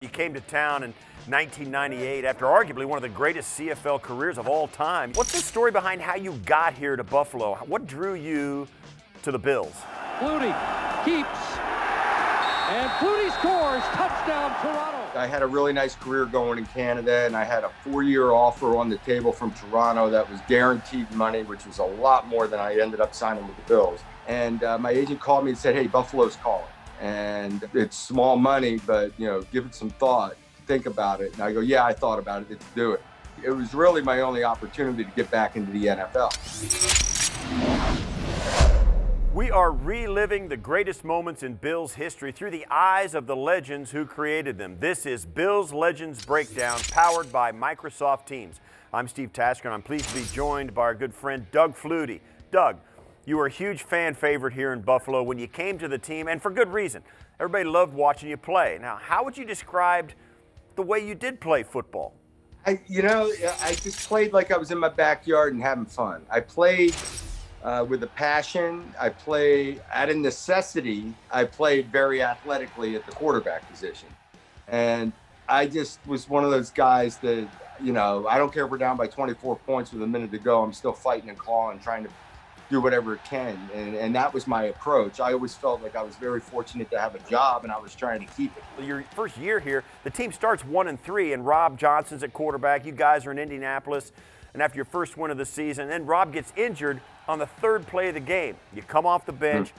You came to town in 1998 after arguably one of the greatest CFL careers of all time. What's the story behind how you got here to Buffalo? What drew you to the Bills? Flutie keeps, and Flutie scores, touchdown Toronto. I had a really nice career going in Canada, and I had a 4-year offer on the table from Toronto that was guaranteed money, which was a lot more than I ended up signing with the Bills. And my agent called me and said, "Hey, Buffalo's calling. And it's small money, but, give it some thought, think about it." And I go, "Yeah, I thought about it, let's do it." It was really my only opportunity to get back into the NFL. We are reliving the greatest moments in Bills history through the eyes of the legends who created them. This is Bills Legends Breakdown, powered by Microsoft Teams. I'm Steve Tasker, and I'm pleased to be joined by our good friend Doug Flutie. Doug, you were a huge fan favorite here in Buffalo when you came to the team, and for good reason. Everybody loved watching you play. Now, how would you describe the way you did play football? I just played like I was in my backyard and having fun. I played with a passion. I played out of necessity. I played very athletically at the quarterback position. And I just was one of those guys that, I don't care if we're down by 24 points with a minute to go. I'm still fighting and clawing, trying to do whatever it can. And that was my approach. I always felt like I was very fortunate to have a job, and I was trying to keep it. Your first year here, the team starts 1-3, and Rob Johnson's at quarterback. You guys are in Indianapolis. And after your first win of the season, then Rob gets injured on the third play of the game. You come off the bench.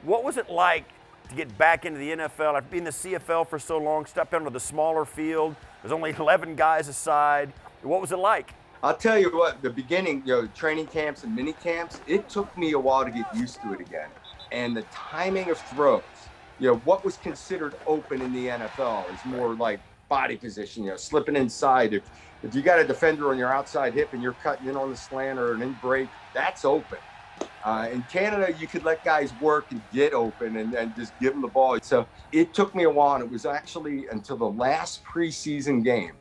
What was it like to get back into the NFL after being in the CFL for so long, step into the smaller field? There's only 11 guys aside. What was it like? I'll tell you what, the beginning, training camps and mini camps, it took me a while to get used to it again. And the timing of throws, what was considered open in the NFL is more like body position, slipping inside. If you got a defender on your outside hip and you're cutting in on the slant or an in break, that's open. In Canada, you could let guys work and get open and just give them the ball. So it took me a while, and it was actually until the last preseason game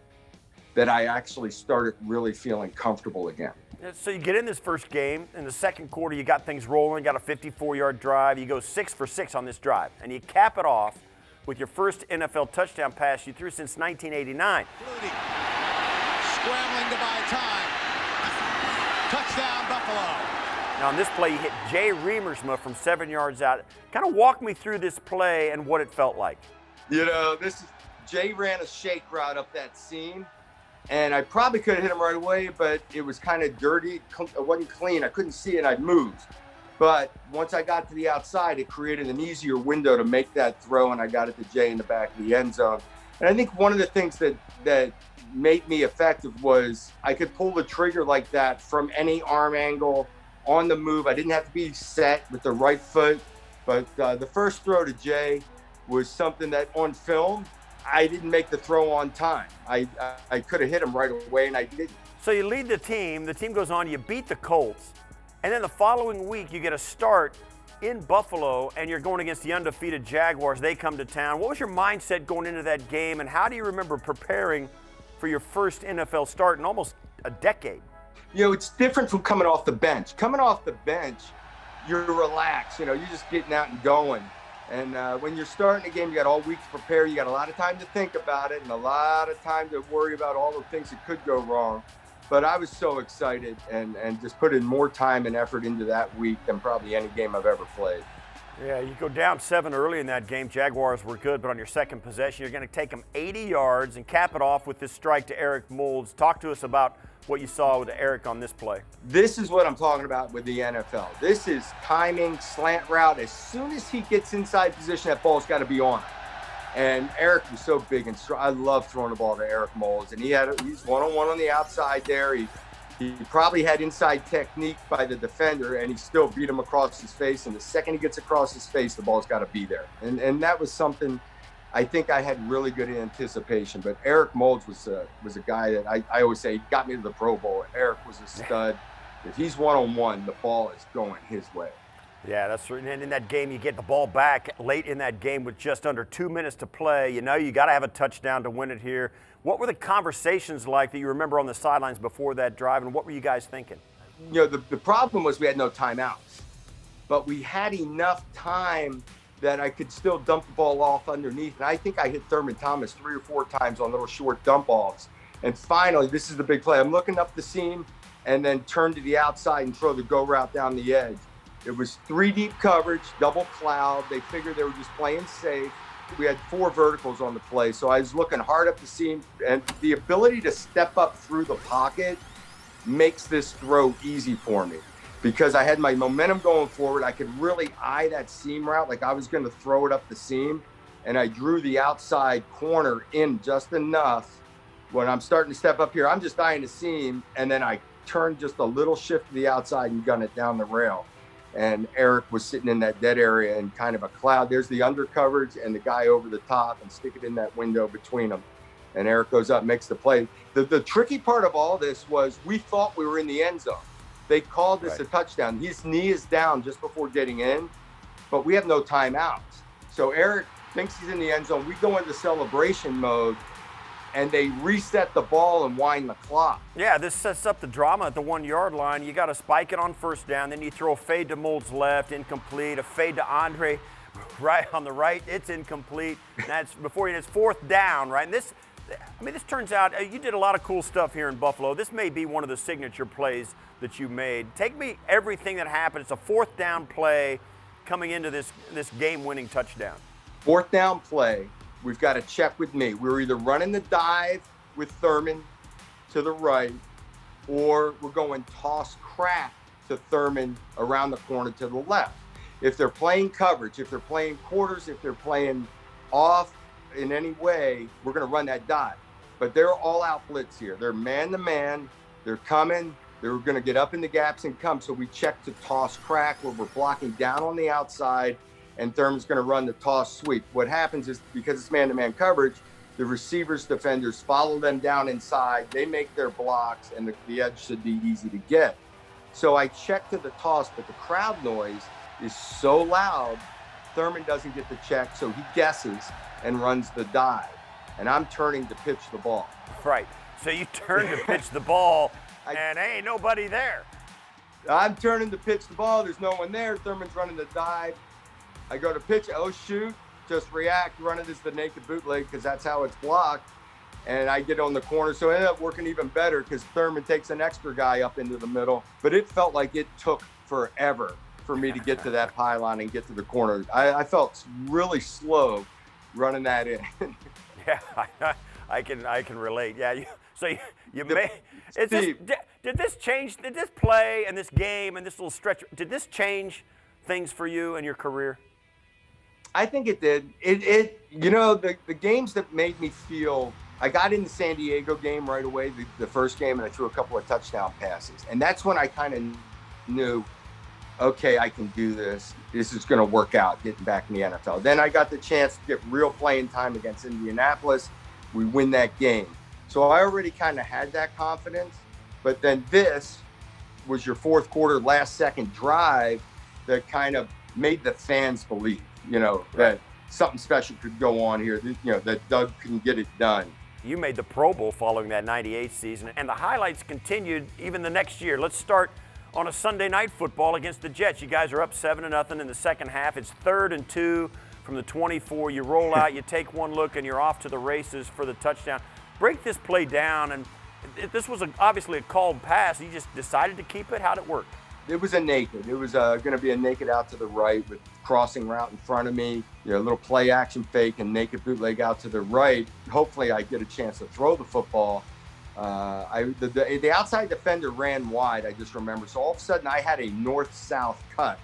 that I actually started really feeling comfortable again. So you get in this first game. In the second quarter, you got things rolling, got a 54-yard drive. You go 6 for 6 on this drive, and you cap it off with your first NFL touchdown pass you threw since 1989. Flutie scrambling to buy time. Touchdown, Buffalo. Now, on this play, you hit Jay Reamersma from 7 yards out. Kind of walk me through this play and what it felt like. Jay ran a shake route up that seam, and I probably could have hit him right away, but it was kind of dirty. It wasn't clean. I couldn't see it, and I'd moved. But once I got to the outside, it created an easier window to make that throw, and I got it to Jay in the back of the end zone. And I think one of the things that made me effective was I could pull the trigger like that from any arm angle on the move. I didn't have to be set with the right foot. But the first throw to Jay was something that on film, I didn't make the throw on time. I could have hit him right away, and I didn't. So you lead the team goes on, you beat the Colts, and then the following week you get a start in Buffalo, and you're going against the undefeated Jaguars. They come to town. What was your mindset going into that game, and how do you remember preparing for your first NFL start in almost a decade? It's different from coming off the bench. Coming off the bench, you're relaxed. You're just getting out and going. And when you're starting a game, you got all week to prepare. You got a lot of time to think about it and a lot of time to worry about all the things that could go wrong. But I was so excited and just put in more time and effort into that week than probably any game I've ever played. Yeah, you go down 7 early in that game. Jaguars were good, but on your second possession, you're going to take them 80 yards and cap it off with this strike to Eric Moulds. Talk to us about what you saw with Eric on this play. This is what I'm talking about with the NFL. This is timing, slant route. As soon as he gets inside position, that ball's got to be on him. And Eric was so big and strong. I love throwing the ball to Eric Moulds. And he's one-on-one on the outside there. He probably had inside technique by the defender, and he still beat him across his face. And the second he gets across his face, the ball's got to be there. And that was something I think I had really good anticipation. But Eric Moulds was a guy that I always say got me to the Pro Bowl. Eric was a stud. If he's one-on-one, the ball is going his way. Yeah, that's right. And in that game, you get the ball back late in that game with just under 2 minutes to play. You got to have a touchdown to win it here. What were the conversations like that you remember on the sidelines before that drive, and what were you guys thinking? The problem was we had no timeouts, but we had enough time that I could still dump the ball off underneath. And I think I hit Thurman Thomas 3 or 4 times on little short dump offs. And finally, this is the big play. I'm looking up the seam and then turn to the outside and throw the go route down the edge. It was 3 deep coverage, double cloud. They figured they were just playing safe. We had 4 verticals on the play. So I was looking hard up the seam, and the ability to step up through the pocket makes this throw easy for me because I had my momentum going forward. I could really eye that seam route like I was going to throw it up the seam, and I drew the outside corner in just enough. When I'm starting to step up here, I'm just eyeing the seam, and then I turn just a little shift to the outside and gun it down the rail. And Eric was sitting in that dead area in kind of a cloud. There's the under coverage and the guy over the top, and stick it in that window between them. And Eric goes up, makes the play. The tricky part of all this was we thought we were in the end zone. They called this a touchdown. His knee is down just before getting in, but we have no timeouts. So Eric thinks he's in the end zone. We go into celebration mode, and they reset the ball and wind the clock. Yeah, this sets up the drama at the 1-yard line. You got to spike it on first down, then you throw a fade to Mold's left, incomplete, a fade to Andre right on the right, it's incomplete. That's before it's 4th down, right? And this turns out you did a lot of cool stuff here in Buffalo. This may be one of the signature plays that you made. Take me everything that happened. It's a 4th down play coming into this game-winning touchdown. 4th down play. We've got to check with me. We're either running the dive with Thurman to the right, or we're going toss crack to Thurman around the corner to the left. If they're playing coverage, if they're playing quarters, if they're playing off in any way, we're going to run that dive. But they're all out blitz here. They're man-to-man. They're coming. They're going to get up in the gaps and come. So we check to toss crack where we're blocking down on the outside, and Thurman's going to run the toss sweep. What happens is, because it's man-to-man coverage, the receivers, defenders follow them down inside. They make their blocks, and the edge should be easy to get. So I check to the toss, but the crowd noise is so loud, Thurman doesn't get the check, so he guesses and runs the dive. And I'm turning to pitch the ball. Right. So you turn to pitch the ball, and ain't nobody there. I'm turning to pitch the ball. There's no one there. Thurman's running the dive. I go to pitch, oh shoot, just react, run it as the naked bootleg because that's how it's blocked. And I get on the corner. So it ended up working even better because Thurman takes an extra guy up into the middle. But it felt like it took forever for me to get to that pylon and get to the corner. I felt really slow running that in. Yeah, I can relate. Yeah, you may. Did this change? Did this play and this game and this little stretch? Did this change things for you and your career? I think it did. The games that made me feel, I got in the San Diego game right away, the first game, and I threw a couple of touchdown passes. And that's when I kind of knew, okay, I can do this. This is going to work out getting back in the NFL. Then I got the chance to get real playing time against Indianapolis. We win that game. So I already kind of had that confidence. But then this was your 4th quarter, last second drive that kind of made the fans believe, that something special could go on here, that Doug can get it done. You made the Pro Bowl following that 98 season, and the highlights continued even the next year. Let's start on a Sunday night football against the Jets. You guys are up 7-0 in the second half. It's 3rd and 2 from the 24. You roll out, you take one look, and you're off to the races for the touchdown. Break this play down, and this was obviously a called pass. You just decided to keep it. How'd it work? It was a naked. It was going to be a naked out to the right with crossing route in front of me, a little play action fake and naked bootleg out to the right. Hopefully I get a chance to throw the football. The outside defender ran wide, I just remember. So all of a sudden I had a north-south cut,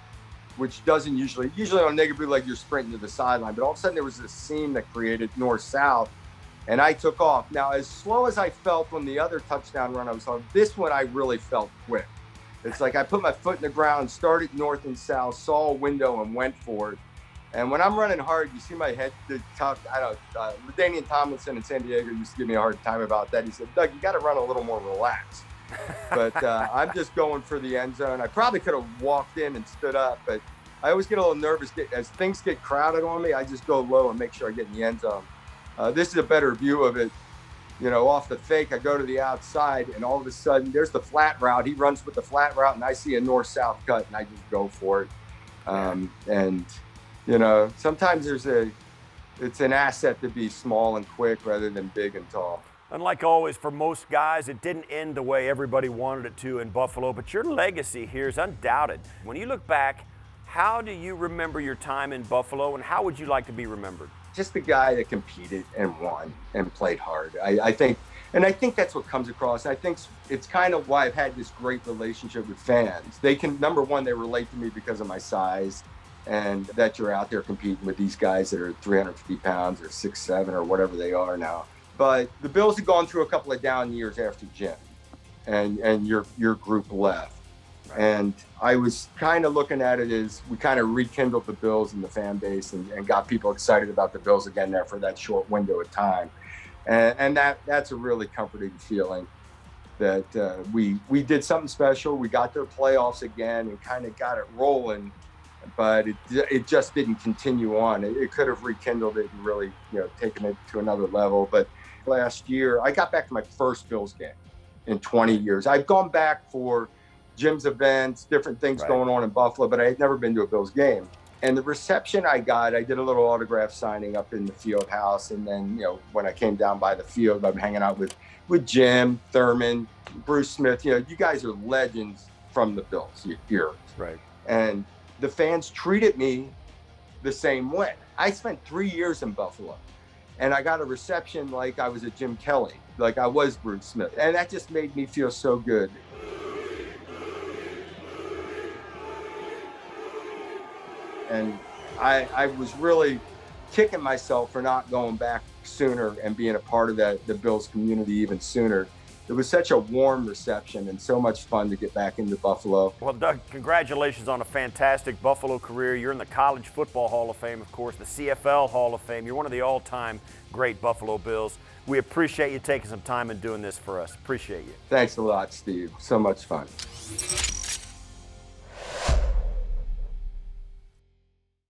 which doesn't usually on naked bootleg you're sprinting to the sideline, but all of a sudden there was this seam that created north-south, and I took off. Now, as slow as I felt on the other touchdown run I was on, this one I really felt quick. It's like I put my foot in the ground, started north and south, saw a window and went for it. And when I'm running hard, you see my head tucked. LaDainian Tomlinson in San Diego used to give me a hard time about that. He said, Doug, you got to run a little more relaxed. But I'm just going for the end zone. I probably could have walked in and stood up, but I always get a little nervous. As things get crowded on me, I just go low and make sure I get in the end zone. This is a better view of it. Off the fake, I go to the outside, and all of a sudden, there's the flat route. He runs with the flat route, and I see a north-south cut, and I just go for it. And You know, sometimes it's an asset to be small and quick rather than big and tall. And like always, for most guys, it didn't end the way everybody wanted it to in Buffalo, but your legacy here is undoubted. When you look back, how do you remember your time in Buffalo, and how would you like to be remembered? Just the guy that competed and won and played hard. I think that's what comes across. I think it's kind of why I've had this great relationship with fans. They can, number one, they relate to me because of my size, and that you're out there competing with these guys that are 350 pounds or 6'7" or whatever they are now. But the Bills had gone through a couple of down years after Jim and your group left. And I was kind of looking at it as we kind of rekindled the Bills and the fan base and got people excited about the Bills again there for that short window of time. And that's a really comforting feeling that we did something special. We got their playoffs again and kind of got it rolling, but it just didn't continue on. It could have rekindled it and really, taken it to another level. But last year, I got back to my first Bills game in 20 years. I've gone back for Jim's events, different things going on in Buffalo, but I had never been to a Bills game. And the reception I got, I did a little autograph signing up in the field house. And then, when I came down by the field, I'm hanging out with Jim, Thurman, Bruce Smith. You guys are legends from the Bills here. Right. And the fans treated me the same way. I spent 3 years in Buffalo. And I got a reception like I was a Jim Kelly, like I was Bruce Smith. And that just made me feel so good. And I was really kicking myself for not going back sooner and being a part of the Bills community even sooner. It was such a warm reception and so much fun to get back into Buffalo. Well, Doug, congratulations on a fantastic Buffalo career. You're in the College Football Hall of Fame, of course, the CFL Hall of Fame. You're one of the all-time great Buffalo Bills. We appreciate you taking some time and doing this for us. Appreciate you. Thanks a lot, Steve. So much fun.